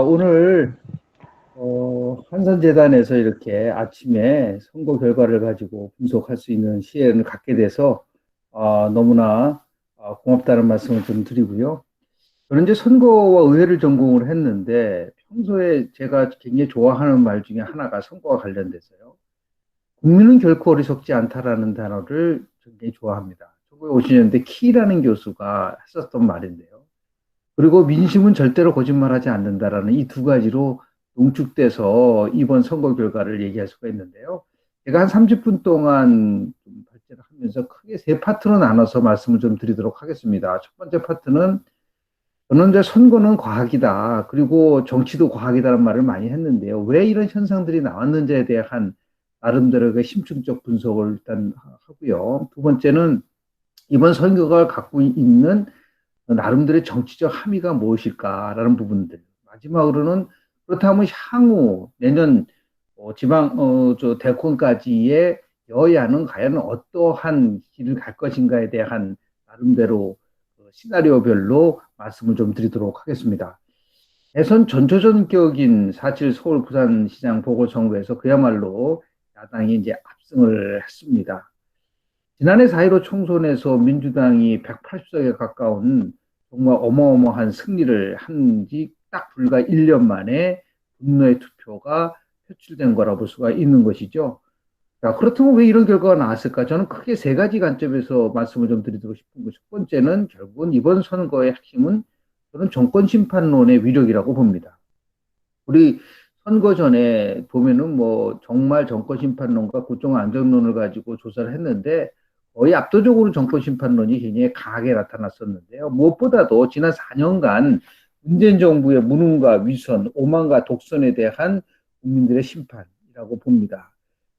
오늘 한선재단에서 이렇게 아침에 선거 결과를 가지고 분석할 수 있는 시간을 갖게 돼서 너무나 고맙다는 말씀을 좀 드리고요. 저는 이제 선거와 의회를 전공을 했는데 평소에 제가 굉장히 좋아하는 말 중에 하나가 선거와 관련돼서요. 국민은 결코 어리석지 않다라는 단어를 굉장히 좋아합니다. 1950년대 키라는 교수가 했었던 말인데요. 그리고 민심은 절대로 거짓말하지 않는다라는 이 두 가지로 농축돼서 이번 선거 결과를 얘기할 수가 있는데요. 제가 한 30분 동안 좀 발제를 하면서 크게 세 파트로 나눠서 말씀을 좀 드리도록 하겠습니다. 첫 번째 파트는 저는 이제 선거는 과학이다. 그리고 정치도 과학이다라는 말을 많이 했는데요. 왜 이런 현상들이 나왔는지에 대한 나름대로의 심층적 분석을 일단 하고요. 두 번째는 이번 선거가 갖고 있는 나름대로의 정치적 함의가 무엇일까라는 부분들. 마지막으로는 그렇다면 향후 내년 저 대권까지의 여야는 과연 어떠한 길을 갈 것인가에 대한 나름대로 시나리오별로 말씀을 좀 드리도록 하겠습니다. 대선 전초전격인 4.7 서울 부산시장 보궐선거에서 그야말로 야당이 이제 압승을 했습니다. 지난해 4.15 총선에서 민주당이 180석에 가까운 정말 어마어마한 승리를 한 지 딱 불과 1년 만에 분노의 투표가 표출된 거라 볼 수가 있는 것이죠. 자, 그렇다면 왜 이런 결과가 나왔을까? 저는 크게 세 가지 관점에서 말씀을 좀 드리도록 싶은 것. 첫 번째는 결국은 이번 선거의 핵심은 저는 정권 심판론의 위력이라고 봅니다. 우리 선거 전에 보면은 뭐 정말 정권 심판론과 국정 안정론을 가지고 조사를 했는데 거의 압도적으로 정권 심판론이 굉장히 강하게 나타났었는데요. 무엇보다도 지난 4년간 문재인 정부의 무능과 위선, 오만과 독선에 대한 국민들의 심판이라고 봅니다.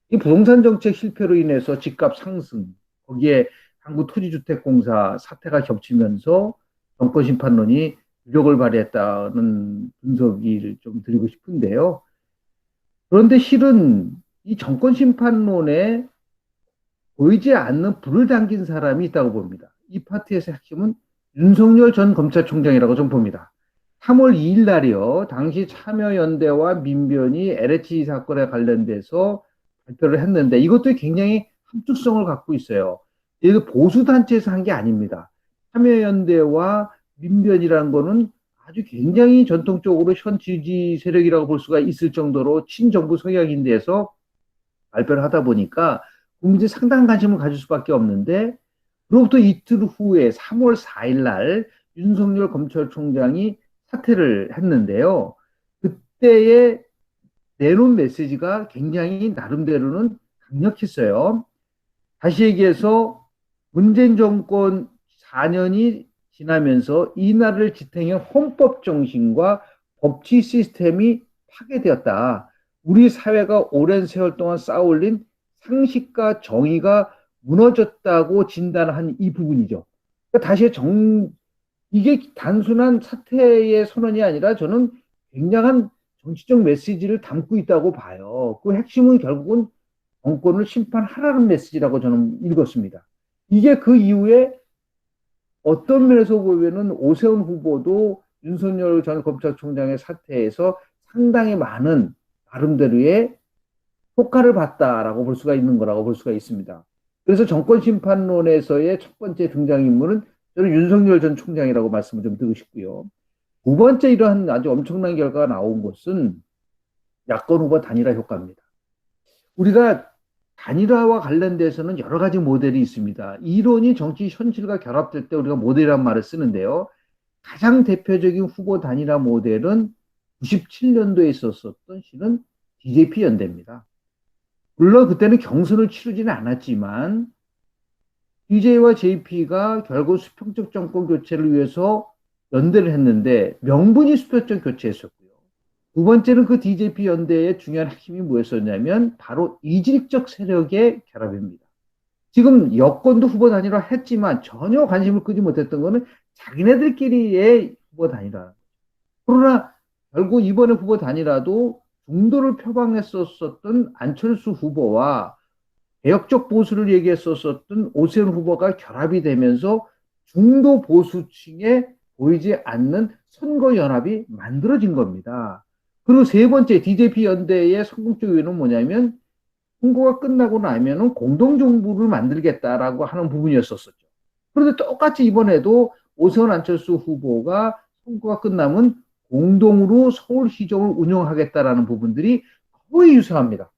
이 부동산 정책 실패로 인해서 집값 상승, 거기에 한국토지주택공사 사태가 겹치면서 정권 심판론이 위력을 발휘했다는 분석을 좀 드리고 싶은데요. 그런데 실은 이 정권 심판론에 보이지 않는 불을 당긴 사람이 있다고 봅니다. 이 파트에서 핵심은 윤석열 전 검찰총장이라고 좀 봅니다. 3월 2일 날이요. 당시 참여연대와 민변이 LH 사건에 관련돼서 발표를 했는데 이것도 굉장히 함축성을 갖고 있어요. 얘도 보수단체에서 한 게 아닙니다. 참여연대와 민변이라는 거는 아주 굉장히 전통적으로 현 지지 세력이라고 볼 수가 있을 정도로 친정부 성향인데서 발표를 하다 보니까 국민들이 상당한 관심을 가질 수밖에 없는데 그로부터 이틀 후에 3월 4일 날 윤석열 검찰총장이 사퇴를 했는데요. 그때의 내놓은 메시지가 굉장히 나름대로는 강력했어요. 다시 얘기해서 문재인 정권 4년이 지나면서 이 나라를 지탱한 헌법 정신과 법치 시스템이 파괴되었다. 우리 사회가 오랜 세월 동안 쌓아올린 상식과 정의가 무너졌다고 진단한 이 부분이죠. 그러니까 다시 이게 단순한 사태의 선언이 아니라 저는 굉장한 정치적 메시지를 담고 있다고 봐요. 그 핵심은 결국은 정권을 심판하라는 메시지라고 저는 읽었습니다. 이게 그 이후에 어떤 면에서 보면은 오세훈 후보도 윤석열 전 검찰총장의 사태에서 상당히 많은 나름대로의 효과를 봤다라고 볼 수가 있는 거라고 볼 수가 있습니다. 그래서 정권 심판론에서의 첫 번째 등장인물은 저는 윤석열 전 총장이라고 말씀을 좀 드리고 싶고요. 두 번째 이러한 아주 엄청난 결과가 나온 것은 야권 후보 단일화 효과입니다. 우리가 단일화와 관련돼서는 여러 가지 모델이 있습니다. 이론이 정치 현실과 결합될 때 우리가 모델이라는 말을 쓰는데요. 가장 대표적인 후보 단일화 모델은 97년도에 있었던 실은 DJP 연대입니다. 물론 그때는 경선을 치르지는 않았지만 DJ와 JP가 결국 수평적 정권 교체를 위해서 연대를 했는데 명분이 수평적 교체였었고요. 두 번째는 그 DJP 연대의 중요한 핵심이 뭐였었냐면 바로 이질적 세력의 결합입니다. 지금 여권도 후보 단일화 했지만 전혀 관심을 끄지 못했던 거는 자기네들끼리의 후보 단일화. 그러나 결국 이번에 후보 단일화도 중도를 표방했었던 안철수 후보와 개혁적 보수를 얘기했었던 오세훈 후보가 결합이 되면서 중도 보수층의 보이지 않는 선거연합이 만들어진 겁니다. 그리고 세 번째 DJP 연대의 성공적 이유는 뭐냐면 선거가 끝나고 나면은 공동정부를 만들겠다라고 하는 부분이었었죠. 그런데 똑같이 이번에도 오세훈 안철수 후보가 선거가 끝나면 공동으로 서울시정을 운영하겠다라는 부분들이 거의 유사합니다.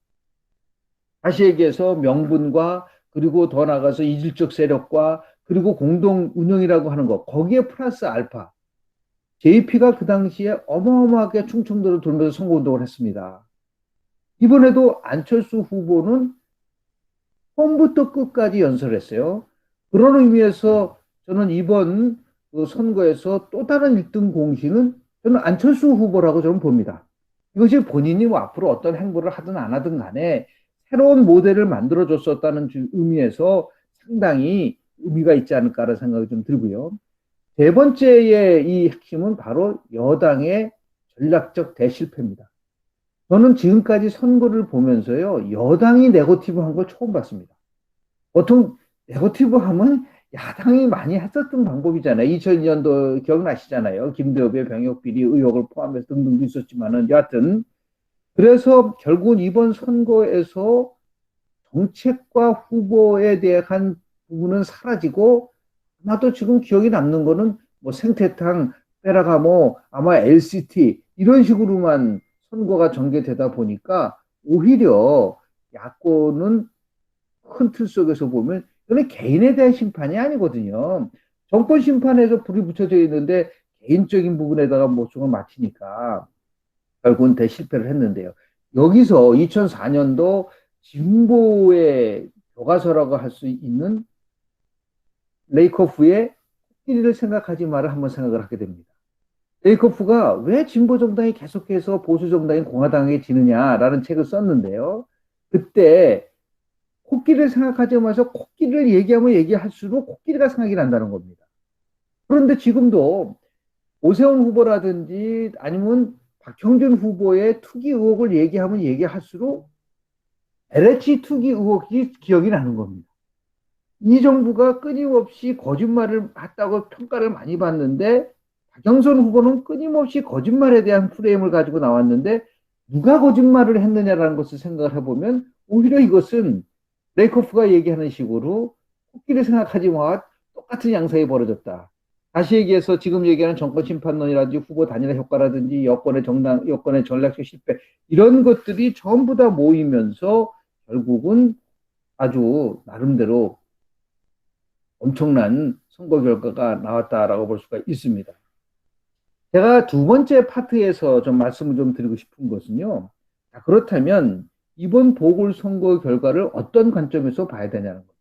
다시 얘기해서 명분과 그리고 더 나가서 이질적 세력과 그리고 공동 운영이라고 하는 거 거기에 플러스 알파 JP가 그 당시에 어마어마하게 충청도를 돌면서 선거운동을 했습니다. 이번에도 안철수 후보는 처음부터 끝까지 연설했어요. 그런 의미에서 저는 이번 그 선거에서 또 다른 1등 공신은 저는 안철수 후보라고 저는 봅니다. 이것이 본인이 뭐 앞으로 어떤 행보를 하든 안 하든 간에 새로운 모델을 만들어줬었다는 의미에서 상당히 의미가 있지 않을까라는 생각이 좀 들고요. 세 번째의 이 핵심은 바로 여당의 전략적 대실패입니다. 저는 지금까지 선거를 보면서요, 여당이 네거티브 한 걸 처음 봤습니다. 보통 네거티브 하면 야당이 많이 했었던 방법이잖아요. 2002년도 기억나시잖아요. 김대엽의 병역비리 의혹을 포함해서 등등도 있었지만은 여하튼 그래서 결국은 이번 선거에서 정책과 후보에 대한 부분은 사라지고 아마도 지금 기억이 남는 거는 뭐 생태탕, 페라가모, 아마 LCT 이런 식으로만 선거가 전개되다 보니까 오히려 야권은 큰 틀 속에서 보면 이거는 개인에 대한 심판이 아니거든요. 정권 심판에서 불이 붙여져 있는데 개인적인 부분에다가 모종을 맞히니까 결국은 대실패를 했는데요. 여기서 2004년도 진보의 교과서라고 할 수 있는 레이커프의 코끼리를 생각하지 마를 한번 생각을 하게 됩니다. 레이커프가 왜 진보 정당이 계속해서 보수 정당인 공화당에 지느냐라는 책을 썼는데요. 그때 코끼리를 생각하지 마서 코끼리를 얘기하면 얘기할수록 코끼리가 생각이 난다는 겁니다. 그런데 지금도 오세훈 후보라든지 아니면 박형준 후보의 투기 의혹을 얘기하면 얘기할수록 LH 투기 의혹이 기억이 나는 겁니다. 이 정부가 끊임없이 거짓말을 했다고 평가를 많이 받는데 박영선 후보는 끊임없이 거짓말에 대한 프레임을 가지고 나왔는데 누가 거짓말을 했느냐라는 것을 생각을 해보면 오히려 이것은 레이커프가 얘기하는 식으로 코끼리 생각하지 마 똑같은 양상이 벌어졌다. 다시 얘기해서 지금 얘기하는 정권 심판론이라든지 후보 단일화 효과라든지 여권의 전략적 실패 이런 것들이 전부 다 모이면서 결국은 아주 나름대로 엄청난 선거 결과가 나왔다라고 볼 수가 있습니다. 제가 두 번째 파트에서 좀 말씀을 좀 드리고 싶은 것은요. 그렇다면 이번 보궐선거 결과를 어떤 관점에서 봐야 되냐는 겁니다.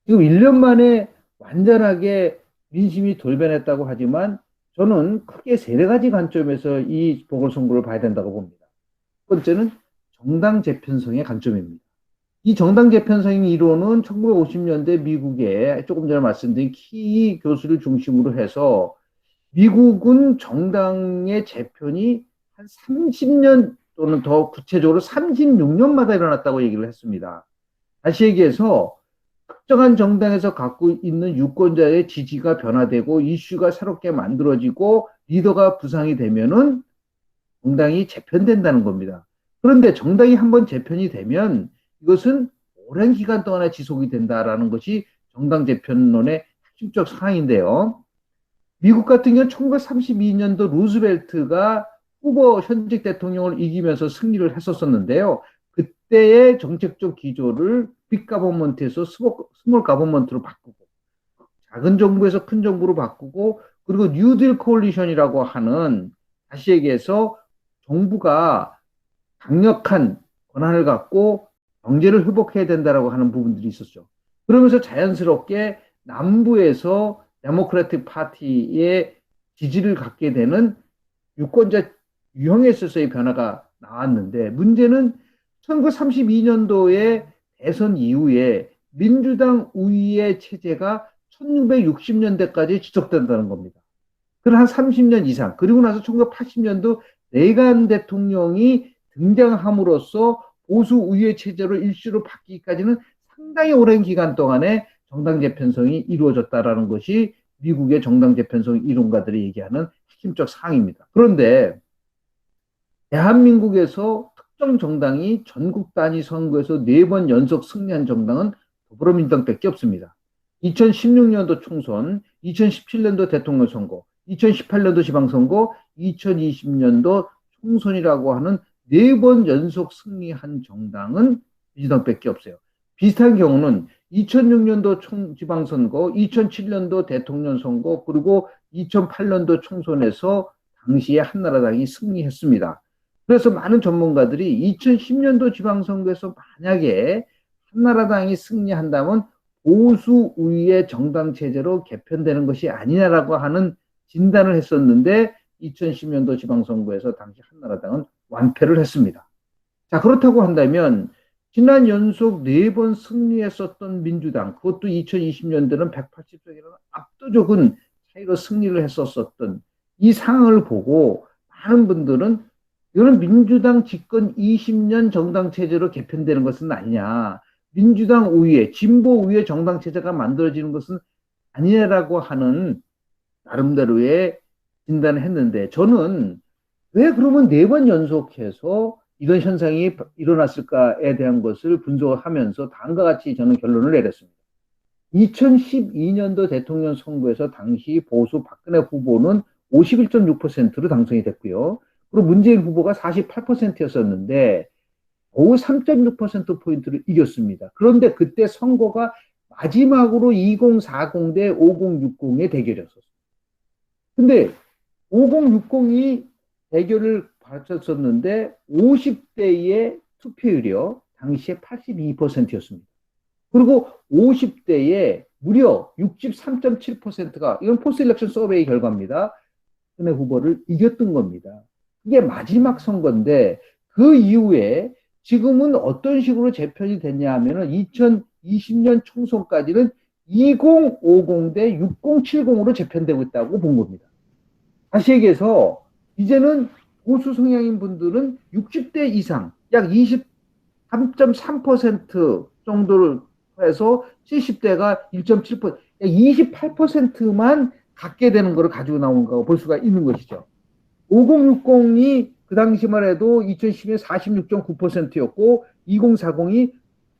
지금 1년 만에 완전하게 민심이 돌변했다고 하지만 저는 크게 세 가지 관점에서 이 보궐선거를 봐야 된다고 봅니다. 첫 번째는 정당 재편성의 관점입니다. 이 정당 재편성 이론은 1950년대 미국의 조금 전에 말씀드린 키 교수를 중심으로 해서 미국은 정당의 재편이 한 30년 또는 더 구체적으로 36년마다 일어났다고 얘기를 했습니다. 다시 얘기해서 특정한 정당에서 갖고 있는 유권자의 지지가 변화되고 이슈가 새롭게 만들어지고 리더가 부상이 되면은 정당이 재편된다는 겁니다. 그런데 정당이 한번 재편이 되면 이것은 오랜 기간 동안에 지속이 된다라는 것이 정당 재편론의 핵심적 사항인데요. 미국 같은 경우는 1932년도 루즈벨트가 후보 현직 대통령을 이기면서 승리를 했었는데요. 그때의 정책적 기조를 빅 가버먼트에서 스몰 가버먼트로 바꾸고 작은 정부에서 큰 정부로 바꾸고 그리고 뉴딜 코얼리션이라고 하는 다시 얘기해서 정부가 강력한 권한을 갖고 경제를 회복해야 된다라고 하는 부분들이 있었죠. 그러면서 자연스럽게 남부에서 데모크래틱 파티의 지지를 갖게 되는 유권자 유형에 있어서의 변화가 나왔는데 문제는 1932년도에 대선 이후에 민주당 우위의 체제가 1960년대까지 지속된다는 겁니다. 그한 30년 이상 그리고 나서 1980년도 레이간 대통령이 등장함으로써 보수 우위의 체제로 일시로 바뀌기까지는 상당히 오랜 기간 동안에 정당 재편성이 이루어졌다라는 것이 미국의 정당 재편성 이론가들이 얘기하는 핵심적 사항입니다. 그런데 대한민국에서 특정 정당이 전국 단위 선거에서 4번 연속 승리한 정당은 더불어민주당밖에 없습니다. 2016년도 총선, 2017년도 대통령 선거, 2018년도 지방선거, 2020년도 총선이라고 하는 4번 연속 승리한 정당은 민주당밖에 없어요. 비슷한 경우는 2006년도 지방선거, 2007년도 대통령 선거, 그리고 2008년도 총선에서 당시에 한나라당이 승리했습니다. 그래서 많은 전문가들이 2010년도 지방선거에서 만약에 한나라당이 승리한다면 보수 우위의 정당 체제로 개편되는 것이 아니냐라고 하는 진단을 했었는데 2010년도 지방선거에서 당시 한나라당은 완패를 했습니다. 자, 그렇다고 한다면 지난 연속 4번 승리했었던 민주당, 그것도 2020년도는 180석이라는 압도적인 차이로 승리를 했었던 이 상황을 보고 많은 분들은 이거는 민주당 집권 20년 정당 체제로 개편되는 것은 아니냐. 민주당 우위에, 진보 우위의 정당 체제가 만들어지는 것은 아니냐라고 하는 나름대로의 진단을 했는데 저는 왜 그러면 4번 연속해서 이런 현상이 일어났을까에 대한 것을 분석하면서 다음과 같이 저는 결론을 내렸습니다. 2012년도 대통령 선거에서 당시 보수 박근혜 후보는 51.6%로 당선이 됐고요. 그리고 문재인 후보가 48%였었는데 거의 3.6%포인트를 이겼습니다. 그런데 그때 선거가 마지막으로 2040 대 5060의 대결이었었어요. 근데 5060이 대결을 받쳤었는데 50대의 투표율이요. 당시에 82%였습니다. 그리고 50대에 무려 63.7%가 이건 포스일렉션 서베이 결과입니다. 박근혜 후보를 이겼던 겁니다. 이게 마지막 선거인데 그 이후에 지금은 어떤 식으로 재편이 됐냐 하면은 2020년 총선까지는 2050 대 6070으로 재편되고 있다고 본 겁니다. 다시 얘기해서 이제는 보수 성향인 분들은 60대 이상 약 23.3% 정도를 해서 70대가 1.7%, 28%만 갖게 되는 것을 가지고 나온 거고 볼 수가 있는 것이죠. 5060이 그 당시만 해도 2010년 46.9%였고 2040이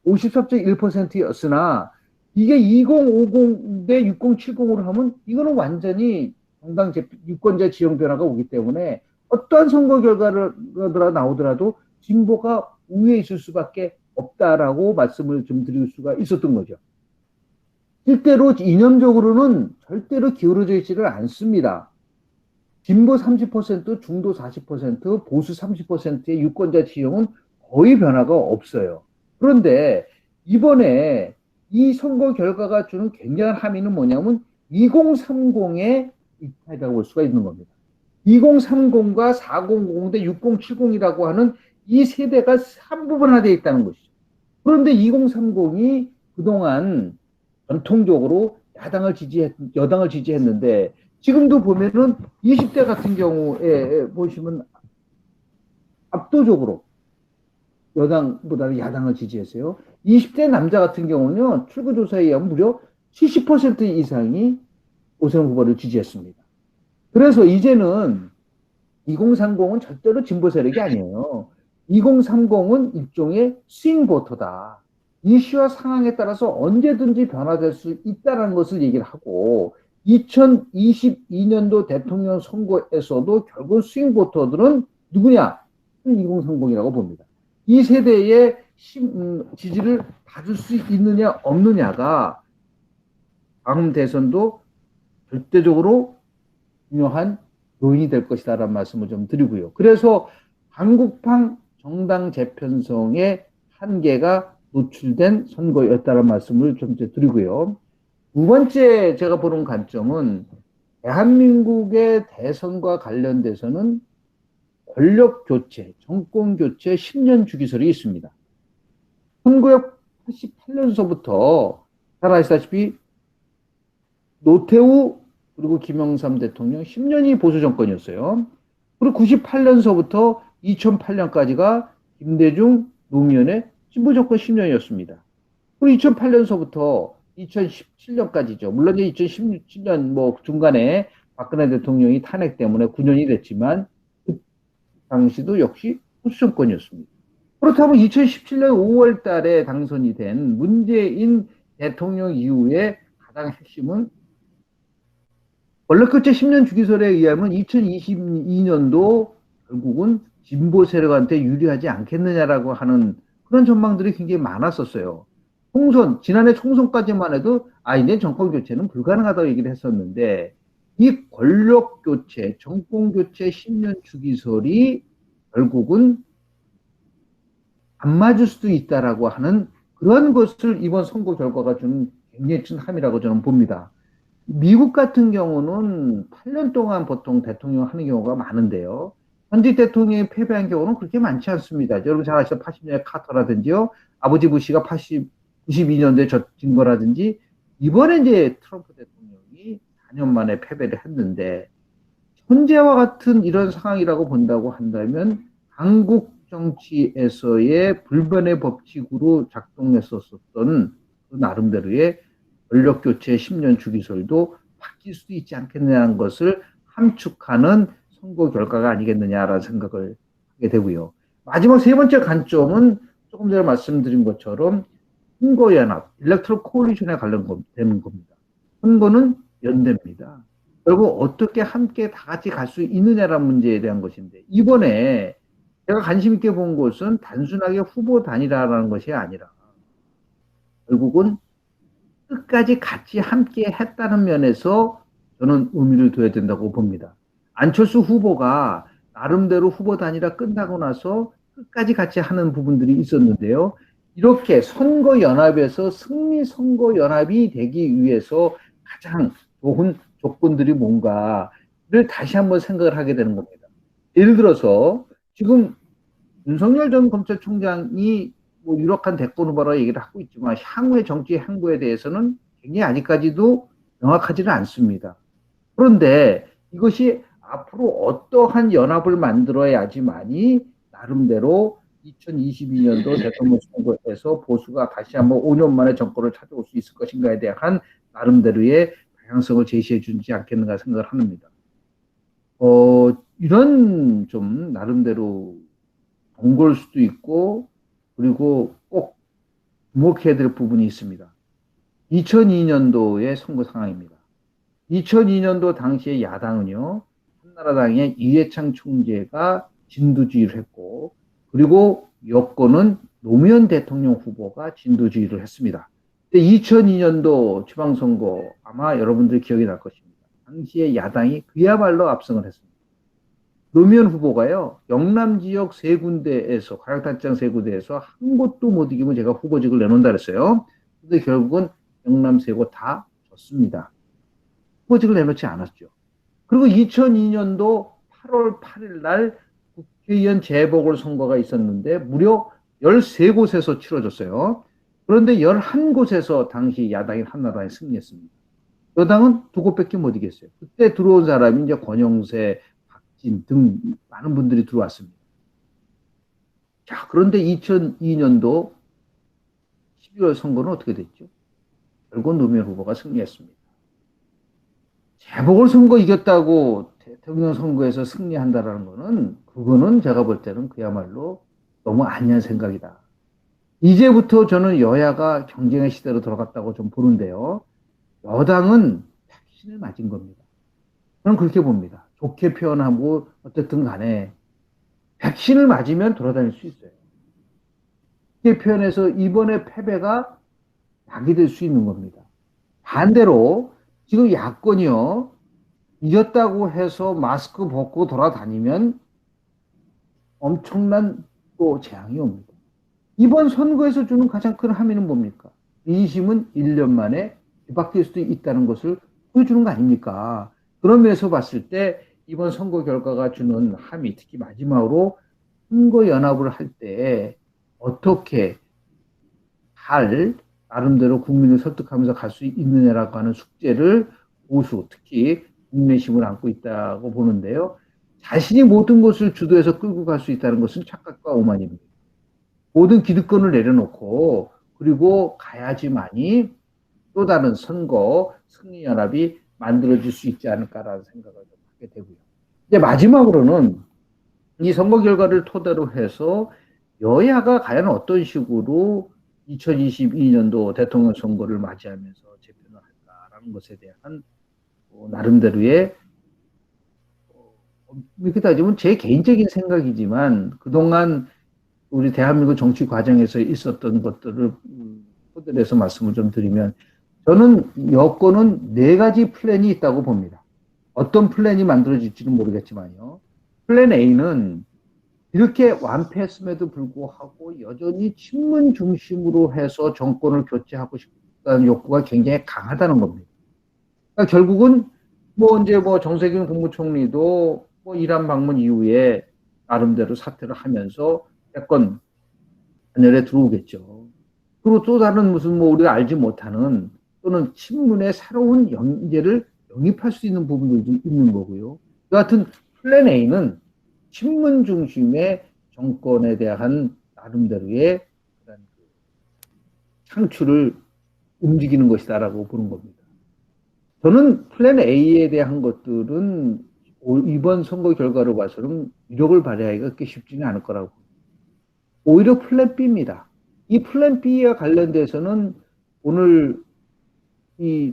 53.1%였으나 이게 2050 대 6070으로 하면 이거는 완전히 정당 유권자 지형 변화가 오기 때문에 어떠한 선거 결과가 나오더라도 진보가 우위에 있을 수밖에 없다라고 말씀을 좀 드릴 수가 있었던 거죠. 실제로 이념적으로는 절대로 기울어져 있지를 않습니다. 진보 30%, 중도 40%, 보수 30%의 유권자 지형은 거의 변화가 없어요. 그런데 이번에 이 선거 결과가 주는 굉장한 함의는 뭐냐면 2030의 이탈이라고 볼 수가 있는 겁니다. 2030과 400 대 6070이라고 하는 이 세대가 한 부분화되어 있다는 것이죠. 그런데 2030이 그동안 전통적으로 여당을 지지했는데 지금도 보면은 20대 같은 경우에 보시면 압도적으로 여당보다는 야당을 지지했어요. 20대 남자 같은 경우는 출구조사에 의하면 무려 70% 이상이 오세훈 후보를 지지했습니다. 그래서 이제는 2030은 절대로 진보 세력이 아니에요. 2030은 일종의 스윙 보터다. 이슈와 상황에 따라서 언제든지 변화될 수 있다는 것을 얘기를 하고 2022년도 대통령 선거에서도 결국 스윙 보터들은 누구냐? 2030이라고 봅니다. 이 세대의 지지를 받을 수 있느냐 없느냐가 다음 대선도 절대적으로 중요한 요인이 될 것이다라는 말씀을 좀 드리고요. 그래서 한국판 정당 재편성의 한계가 노출된 선거였다는 말씀을 좀 드리고요. 두 번째 제가 보는 관점은 대한민국의 대선과 관련돼서는 권력 교체, 정권 교체 10년 주기설이 있습니다. 1988년서부터 잘 아시다시피 노태우 그리고 김영삼 대통령 10년이 보수 정권이었어요. 그리고 98년서부터 2008년까지가 김대중, 노무현의 진보 정권 10년이었습니다. 그리고 2008년서부터 2017년까지죠. 물론 이제 2017년 뭐 중간에 박근혜 대통령이 탄핵 때문에 9년이 됐지만 그 당시도 역시 보수 정권이었습니다. 그렇다면 2017년 5월 달에 당선이 된 문재인 대통령 이후에 가장 핵심은 원래끝에 10년 주기설에 의하면 2022년도 결국은 진보 세력한테 유리하지 않겠느냐라고 하는 그런 전망들이 굉장히 많았었어요. 지난해 총선까지만 해도 이제 정권 교체는 불가능하다고 얘기를 했었는데 이 권력 교체, 정권 교체 10년 주기설이 결국은 안 맞을 수도 있다라고 하는 그런 것을 이번 선거 결과가 주는 굉장히 큰 함이라고 저는 봅니다. 미국 같은 경우는 8년 동안 보통 대통령 하는 경우가 많은데요. 현직 대통령이 패배한 경우는 그렇게 많지 않습니다. 여러분 잘 아시죠? 80년대 카터라든지요. 아버지 부시가 92년도에 진 거라든지 이번에 이제 트럼프 대통령이 4년 만에 패배를 했는데 현재와 같은 이런 상황이라고 본다고 한다면 한국 정치에서의 불변의 법칙으로 작동했었던 그 나름대로의 권력교체 10년 주기설도 바뀔 수도 있지 않겠느냐는 것을 함축하는 선거 결과가 아니겠느냐라는 생각을 하게 되고요. 마지막 세 번째 관점은 조금 전에 말씀드린 것처럼 선거연합, 일렉트럴 코리션에 관련되는 겁니다. 선거는 연대입니다. 결국 어떻게 함께 다 같이 갈 수 있느냐라는 문제에 대한 것인데 이번에 제가 관심 있게 본 것은 단순하게 후보 단일화라는 것이 아니라 결국은 끝까지 같이 함께 했다는 면에서 저는 의미를 둬야 된다고 봅니다. 안철수 후보가 나름대로 후보 단일화 끝나고 나서 끝까지 같이 하는 부분들이 있었는데요. 이렇게 선거연합에서 승리 선거연합이 되기 위해서 가장 좋은 조건들이 뭔가를 다시 한번 생각을 하게 되는 겁니다. 예를 들어서 지금 윤석열 전 검찰총장이 뭐 유력한 대권 후보라 얘기를 하고 있지만 향후의 정치 행보에 대해서는 굉장히 아직까지도 명확하지는 않습니다. 그런데 이것이 앞으로 어떠한 연합을 만들어야지만이 나름대로 2022년도 대통령 선거에서 보수가 다시 한번 5년 만에 정권을 찾아올 수 있을 것인가에 대한 나름대로의 방향성을 제시해 주지 않겠는가 생각을 합니다. 이런 좀 나름대로 번거로울 수도 있고 그리고 꼭 주목해야 될 부분이 있습니다. 2002년도의 선거 상황입니다. 2002년도 당시에 야당은요, 한나라당의 이해창 총재가 진두지휘를 했고, 그리고 여권은 노무현 대통령 후보가 진두지휘를 했습니다. 2002년도 지방선거 아마 여러분들 기억이 날 것입니다. 당시에 야당이 그야말로 압승을 했습니다. 노무현 후보가요, 영남 지역 세 군데에서, 가락단장 세 군데에서 한 곳도 못 이기면 제가 후보직을 내놓는다 그랬어요. 근데 결국은 영남 세 곳 다 졌습니다. 후보직을 내놓지 않았죠. 그리고 2002년도 8월 8일 날 국회의원 재보궐선거가 있었는데 무려 13곳에서 치러졌어요. 그런데 11곳에서 당시 야당인 한나라당이 승리했습니다. 여당은 2곳밖에 못 이겼어요. 그때 들어온 사람이 이제 권영세, 박진 등 많은 분들이 들어왔습니다. 자, 그런데 2002년도 12월 선거는 어떻게 됐죠? 결국 노무현 후보가 승리했습니다. 재보궐선거 이겼다고 대통령 선거에서 승리한다라는 거는 그거는 제가 볼 때는 그야말로 너무 아니한 생각이다. 이제부터 저는 여야가 경쟁의 시대로 들어갔다고 좀 보는데요. 여당은 백신을 맞은 겁니다. 저는 그렇게 봅니다. 좋게 표현하고 어쨌든 간에 백신을 맞으면 돌아다닐 수 있어요. 이렇게 표현해서 이번에 패배가 낙이 될 수 있는 겁니다. 반대로 지금 야권이요. 이겼다고 해서 마스크 벗고 돌아다니면 엄청난 또 재앙이 옵니다. 이번 선거에서 주는 가장 큰 함의는 뭡니까? 민심은 1년 만에 뒤바뀔 수도 있다는 것을 보여주는 거 아닙니까? 그런 면에서 봤을 때 이번 선거 결과가 주는 함의, 특히 마지막으로 선거연합을 할 때 어떻게 나름대로 국민을 설득하면서 갈 수 있느냐라고 하는 숙제를 보수, 특히 국민의힘을 안고 있다고 보는데요. 자신이 모든 것을 주도해서 끌고 갈 수 있다는 것은 착각과 오만입니다. 모든 기득권을 내려놓고 그리고 가야지만이 또 다른 선거 승리연합이 만들어질 수 있지 않을까라는 생각을 좀 하게 되고요. 이제 마지막으로는 이 선거 결과를 토대로 해서 여야가 과연 어떤 식으로 2022년도 대통령 선거를 맞이하면서 재편을 할까라는 것에 대한 나름대로의 이렇게 따지면 제 개인적인 생각이지만 그동안 우리 대한민국 정치 과정에서 있었던 것들을 토대로 해서 말씀을 좀 드리면 저는 여권은 네 가지 플랜이 있다고 봅니다. 어떤 플랜이 만들어질지는 모르겠지만요. 플랜 A는 이렇게 완패했음에도 불구하고 여전히 친문 중심으로 해서 정권을 교체하고 싶다는 욕구가 굉장히 강하다는 겁니다. 그러니까 결국은 뭐 이제 뭐 정세균 국무총리도 뭐 이란 방문 이후에 나름대로 사퇴를 하면서 대권 단열에 들어오겠죠. 그리고 또 다른 무슨 뭐 우리가 알지 못하는 또는 친문의 새로운 연계를 영입할 수 있는 부분들도 있는 거고요. 그 같은 플랜 A는 친문 중심의 정권에 대한 나름대로의 창출을 움직이는 것이다라고 보는 겁니다. 저는 플랜 A에 대한 것들은 이번 선거 결과로 봐서는 위력을 발휘하기가 그렇게 쉽지는 않을 거라고 봅니다. 오히려 플랜 B입니다. 이 플랜 B와 관련돼서는 오늘 이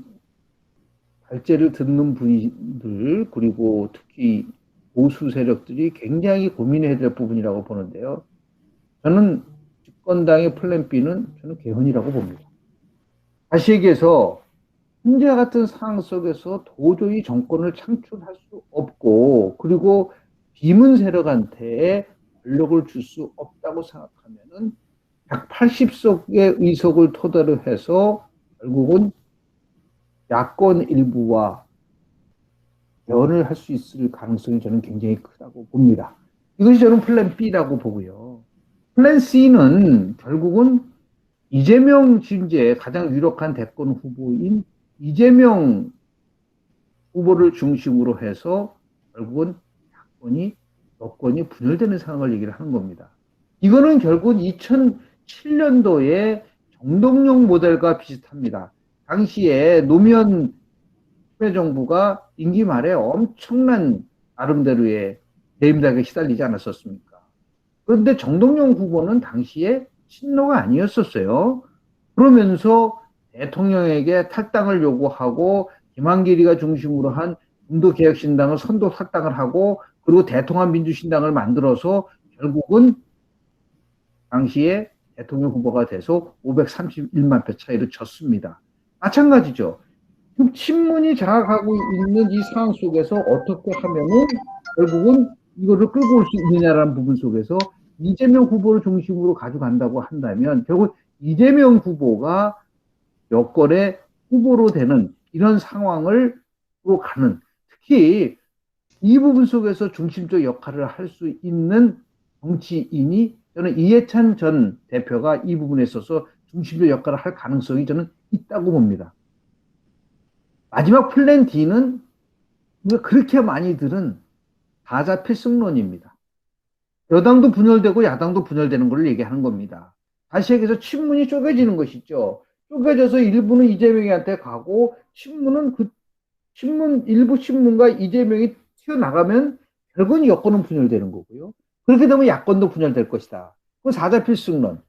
발제를 듣는 분들 그리고 특히 보수 세력들이 굉장히 고민해야 될 부분이라고 보는데요. 저는 집권당의 플랜 B는 저는 개헌이라고 봅니다. 다시 얘기해서 현재 같은 상황 속에서 도저히 정권을 창출할 수 없고 그리고 비문 세력한테 권력을 줄 수 없다고 생각하면은 180석의 의석을 토대로 해서 결국은 야권 일부와 연을 할 수 있을 가능성이 저는 굉장히 크다고 봅니다. 이것이 저는 플랜 B라고 보고요. 플랜 C는 결국은 이재명 지금제 가장 유력한 대권 후보인 이재명 후보를 중심으로 해서 결국은 야권이 여권이 분열되는 상황을 얘기를 하는 겁니다. 이거는 결국 2007년도에 정동영 모델과 비슷합니다. 당시에 노무현 정부가 임기 말에 엄청난 나름대로의 대임닭에 시달리지 않았었습니까? 그런데 정동영 후보는 당시에 친노가 아니었었어요. 그러면서 대통령에게 탈당을 요구하고 김한길이가 중심으로 한 인도개혁신당을 선도 탈당을 하고 그리고 대통합민주신당을 만들어서 결국은 당시에 대통령 후보가 돼서 531만 표 차이로 졌습니다. 마찬가지죠. 친문이 장악하고 있는 이 상황 속에서 어떻게 하면은 결국은 이거를 끌고 올 수 있느냐라는 부분 속에서 이재명 후보를 중심으로 가져간다고 한다면 결국 이재명 후보가 여권의 후보로 되는 이런 상황을 가는 특히 이 부분 속에서 중심적 역할을 할 수 있는 정치인이 저는 이해찬 전 대표가 이 부분에 있어서 중심적 역할을 할 가능성이 저는 있다고 봅니다. 마지막 플랜 D는 우리가 그렇게 많이 들은 다자 필승론입니다. 여당도 분열되고 야당도 분열되는 걸 얘기하는 겁니다. 다시 얘기해서 친문이 쪼개지는 것이죠. 쪼개져서 일부는 이재명한테 가고 친문은 일부 친문과 이재명이 튀어나가면 결국은 여권은 분열되는 거고요. 그렇게 되면 야권도 분열될 것이다. 그 사자 필승론.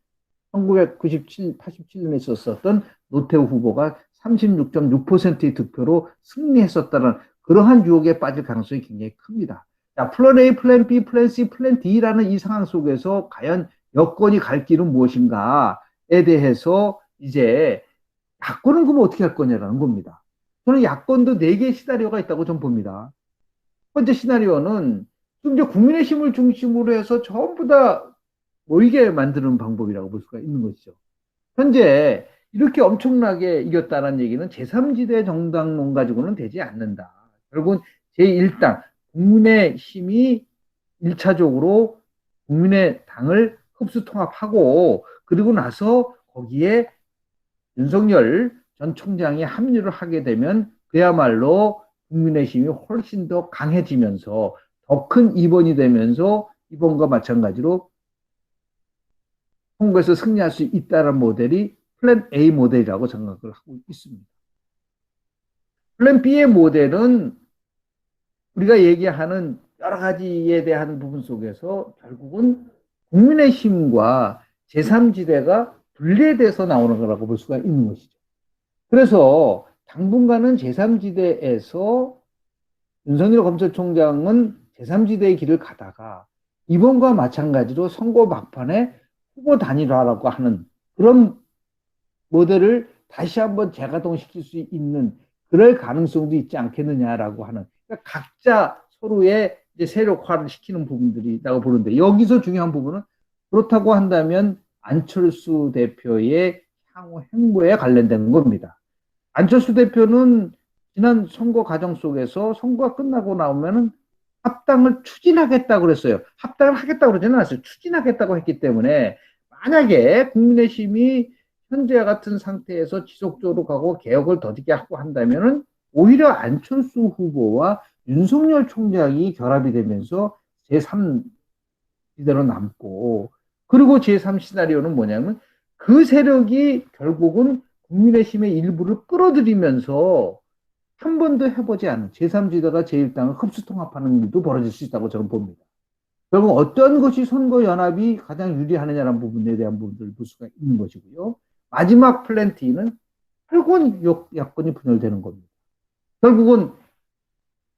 1997, 87년에 있었던 노태우 후보가 36.6%의 득표로 승리했었다는 그러한 유혹에 빠질 가능성이 굉장히 큽니다. 자, 플랜 A, 플랜 B, 플랜 C, 플랜 D라는 이 상황 속에서 과연 여권이 갈 길은 무엇인가에 대해서 이제 야권은 그럼 어떻게 할 거냐라는 겁니다. 저는 야권도 4개의 시나리오가 있다고 좀 봅니다. 첫 번째 시나리오는 이제 국민의힘을 중심으로 해서 전부 다 모이게 만드는 방법이라고 볼 수가 있는 것이죠. 현재 이렇게 엄청나게 이겼다는 얘기는 제3지대 정당론 가지고는 되지 않는다. 결국은 제1당 국민의힘이 1차적으로 국민의당을 흡수 통합하고 그리고 나서 거기에 윤석열 전 총장이 합류를 하게 되면 그야말로 국민의힘이 훨씬 더 강해지면서 더 큰 이번이 되면서 이번과 마찬가지로 선거에서 승리할 수 있다는 모델이 플랜 A 모델이라고 생각을 하고 있습니다. 플랜 B의 모델은 우리가 얘기하는 여러 가지에 대한 부분 속에서 결국은 국민의힘과 제3지대가 분리돼서 나오는 거라고 볼 수가 있는 것이죠. 그래서 당분간은 제3지대에서 윤석열 검찰총장은 제3지대의 길을 가다가 이번과 마찬가지로 선거 막판에 후보 단일화라고 하는 그런 모델을 다시 한번 재가동시킬 수 있는 그럴 가능성도 있지 않겠느냐라고 하는, 그러니까 각자 서로의 이제 세력화를 시키는 부분들이 있다고 보는데, 여기서 중요한 부분은 그렇다고 한다면 안철수 대표의 향후 행보에 관련된 겁니다. 안철수 대표는 지난 선거 과정 속에서 선거가 끝나고 나오면은 합당을 추진하겠다고 그랬어요. 합당을 하겠다고 그러지는 않았어요. 추진하겠다고 했기 때문에 만약에 국민의힘이 현재와 같은 상태에서 지속적으로 가고 개혁을 더디게 하고 한다면은 오히려 안철수 후보와 윤석열 총장이 결합이 되면서 제3지대로 남고, 그리고 제3 시나리오는 뭐냐면 그 세력이 결국은 국민의힘의 일부를 끌어들이면서 한 번도 해보지 않은 제3지대가 제1당을 흡수통합하는 일도 벌어질 수 있다고 저는 봅니다. 결국 어떤 것이 선거연합이 가장 유리하느냐라는 부분에 대한 부분들을 볼 수가 있는 것이고요. 마지막 플랜 T는 결국은 야권이 분열되는 겁니다. 결국은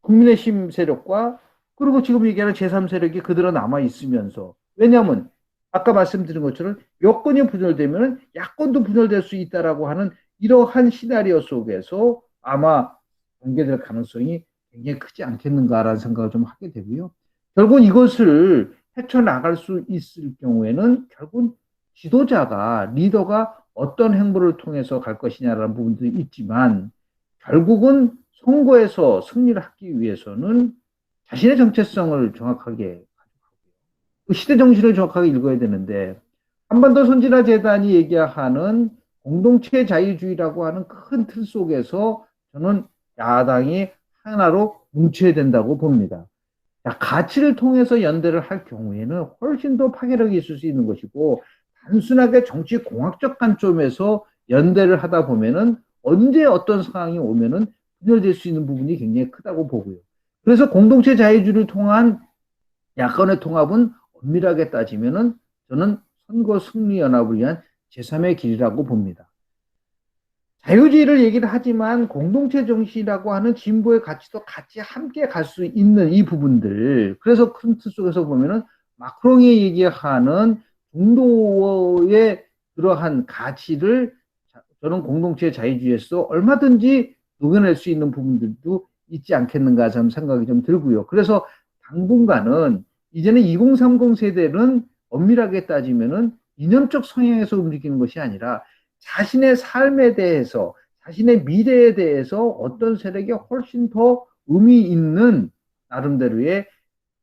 국민의힘 세력과 그리고 지금 얘기하는 제3세력이 그대로 남아있으면서, 왜냐하면 아까 말씀드린 것처럼 여권이 분열되면 야권도 분열될 수 있다라고 하는 이러한 시나리오 속에서 아마 전개될 가능성이 굉장히 크지 않겠는가라는 생각을 좀 하게 되고요. 결국 이것을 헤쳐나갈 수 있을 경우에는 결국 지도자가, 리더가 어떤 행보를 통해서 갈 것이냐라는 부분도 있지만, 결국은 선거에서 승리를 하기 위해서는 자신의 정체성을 정확하게 가지고 그 시대 정신을 정확하게 읽어야 되는데, 한반도 선진화 재단이 얘기하는 공동체 자유주의라고 하는 큰 틀 속에서 저는 야당이 하나로 뭉쳐야 된다고 봅니다. 가치를 통해서 연대를 할 경우에는 훨씬 더 파괴력이 있을 수 있는 것이고, 단순하게 정치 공학적 관점에서 연대를 하다 보면은 언제 어떤 상황이 오면은 분열될 수 있는 부분이 굉장히 크다고 보고요. 그래서 공동체 자유주의를 통한 야권의 통합은 엄밀하게 따지면은 저는 선거 승리 연합을 위한 제3의 길이라고 봅니다. 자유주의를 얘기를 하지만 공동체 정신이라고 하는 진보의 가치도 같이 함께 갈 수 있는 이 부분들, 그래서 큰 틀 속에서 보면은 마크롱이 얘기하는 중도의 그러한 가치를 저는 공동체 자유주의에서 얼마든지 녹여낼 수 있는 부분들도 있지 않겠는가 저는 생각이 좀 들고요. 그래서 당분간은 이제는 2030 세대는 엄밀하게 따지면은 이념적 성향에서 움직이는 것이 아니라 자신의 삶에 대해서, 자신의 미래에 대해서 어떤 세력이 훨씬 더 의미 있는 나름대로의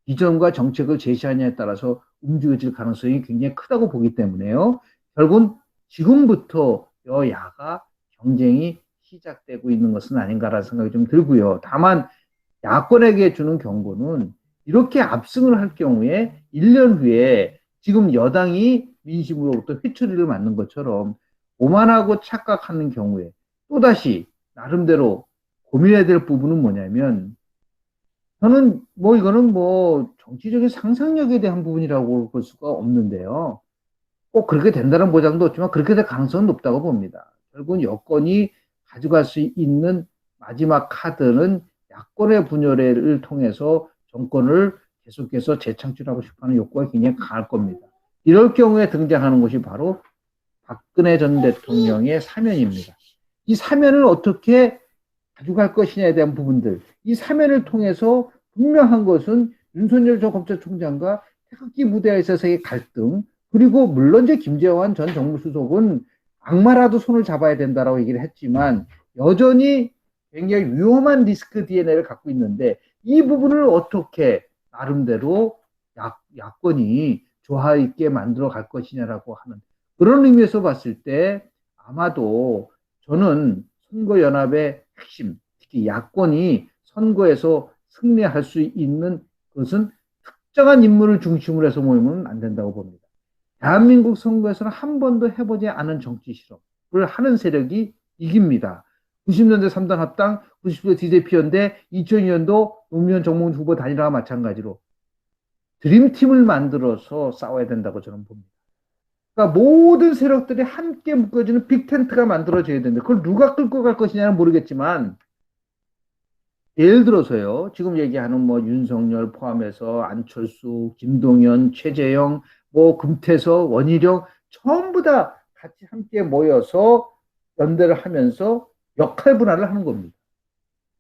비전과 정책을 제시하냐에 따라서 움직여질 가능성이 굉장히 크다고 보기 때문에요. 결국은 지금부터 여야가 경쟁이 시작되고 있는 것은 아닌가라는 생각이 좀 들고요. 다만 야권에게 주는 경고는 이렇게 압승을 할 경우에 1년 후에 지금 여당이 민심으로부터 회초리를 맞는 것처럼 오만하고 착각하는 경우에 또다시 나름대로 고민해야 될 부분은 뭐냐면, 저는 뭐 이거는 뭐 정치적인 상상력에 대한 부분이라고 볼 수가 없는데요. 꼭 그렇게 된다는 보장도 없지만 그렇게 될 가능성은 높다고 봅니다. 결국은 여권이 가져갈 수 있는 마지막 카드는 야권의 분열을 통해서 정권을 계속해서 재창출하고 싶어하는 욕구가 굉장히 강할 겁니다. 이럴 경우에 등장하는 것이 바로 박근혜 전 대통령의 사면입니다. 이 사면을 어떻게 가져갈 것이냐에 대한 부분들, 이 사면을 통해서 분명한 것은 윤석열 전 검찰총장과 태극기 무대에 있어서의 갈등, 그리고 물론 이제 김재환 전 정무수석은 악마라도 손을 잡아야 된다라고 얘기를 했지만 여전히 굉장히 위험한 리스크 DNA를 갖고 있는데, 이 부분을 어떻게 나름대로 야권이 조화 있게 만들어 갈 것이냐라고 하는 그런 의미에서 봤을 때 아마도 저는 선거연합의 핵심, 특히 야권이 선거에서 승리할 수 있는 것은 특정한 인물을 중심으로 해서 모이면 안 된다고 봅니다. 대한민국 선거에서는 한 번도 해보지 않은 정치 실험, 하는 세력이 이깁니다. 90년대 3당 합당, 90년대 DJP연대, 2002년도 노무현 정몽준 후보 단일화와 마찬가지로 드림팀을 만들어서 싸워야 된다고 저는 봅니다. 그러니까 모든 세력들이 함께 묶어지는 빅텐트가 만들어져야 되는데 그걸 누가 끌고 갈 것이냐는 모르겠지만 예를 들어서요. 지금 얘기하는 뭐 윤석열 포함해서 안철수, 김동연, 최재형, 뭐 금태섭, 원희룡 전부 다 같이 함께 모여서 연대를 하면서 역할 분할을 하는 겁니다.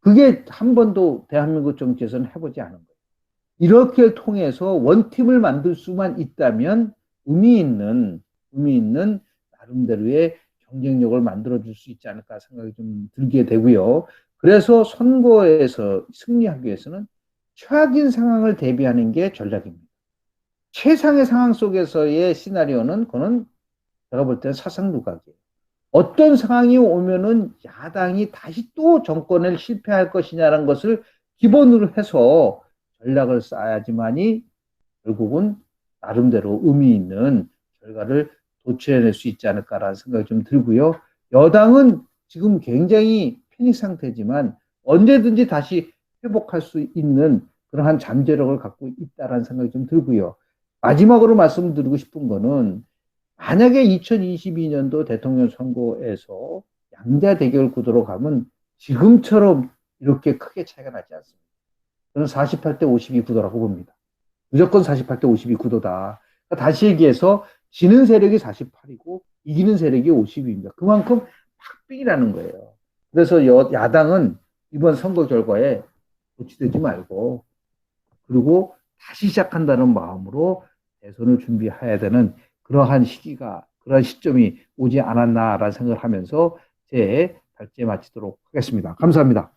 그게 한 번도 대한민국 정치에서는 해보지 않은 거예요. 이렇게 통해서 원팀을 만들 수만 있다면 의미 있는 나름대로의 경쟁력을 만들어줄 수 있지 않을까 생각이 좀 들게 되고요. 그래서 선거에서 승리하기 위해서는 최악인 상황을 대비하는 게 전략입니다. 최상의 상황 속에서의 시나리오는 그거는 제가 볼 때는 사상누각이에요. 어떤 상황이 오면은 야당이 다시 또 정권을 실패할 것이냐는 것을 기본으로 해서 전략을 쌓아야지만이 결국은 나름대로 의미 있는 결과를 도출해낼 수 있지 않을까라는 생각이 좀 들고요. 여당은 지금 굉장히 패닉 상태지만 언제든지 다시 회복할 수 있는 그러한 잠재력을 갖고 있다라는 생각이 좀 들고요. 마지막으로 말씀드리고 싶은 거는 만약에 2022년도 대통령 선거에서 양자 대결 구도로 가면 지금처럼 이렇게 크게 차이가 나지 않습니다. 저는 48대 52 구도라고 봅니다. 무조건 48대 52 구도다. 그러니까 다시 얘기해서 지는 세력이 48이고 이기는 세력이 50입니다. 그만큼 박빙이라는 거예요. 그래서 야당은 이번 선거 결과에 도취되지 말고 그리고 다시 시작한다는 마음으로 대선을 준비해야 되는 그러한 시점이 오지 않았나라는 생각을 하면서 제 발제 마치도록 하겠습니다. 감사합니다.